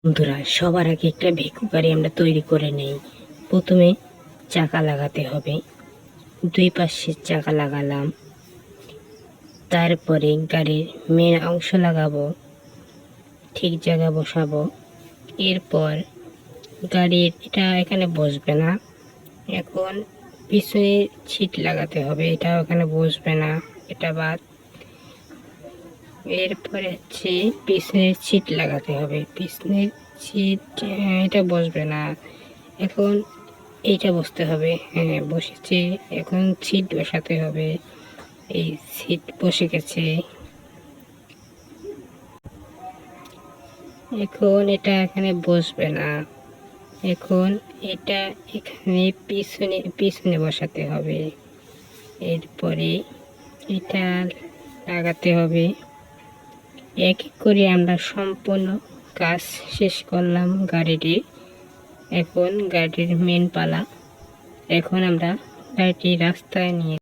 বন্ধুরা, সবার আগে একটা ভেকু গাড়ি আমরা তৈরি করে নেই। প্রথমে চাকা লাগাতে হবে, দুই পাশে চাকা লাগালাম। তারপরে গাড়ির মেন অংশ লাগাবো, ঠিক জায়গা বসাবো। এরপর গাড়ির এটা এখানে বসবে না, এখন পিছনে সিট লাগাতে হবে, এটা এখানে বসবে না, এটা বাদ। এরপরে হচ্ছে পিছনের সিট লাগাতে হবে, পিছনের সিট এটা বসবে না, এখন এইটা বসতে হবে। হ্যাঁ, বসেছে, এখন সিট বসাতে হবে। এই সিট বসে গেছে, এখন এটা এখানে বসবে না, এখন এটা এখানে পিছনে পিছনে বসাতে হবে। এরপরে এটা লাগাতে হবে। এক এক করে আমরা সম্পূর্ণ কাজ শেষ করলাম গাড়িটির। এখন গাড়ির মেন পালা, এখন আমরা গাড়িটি রাস্তায় নিয়ে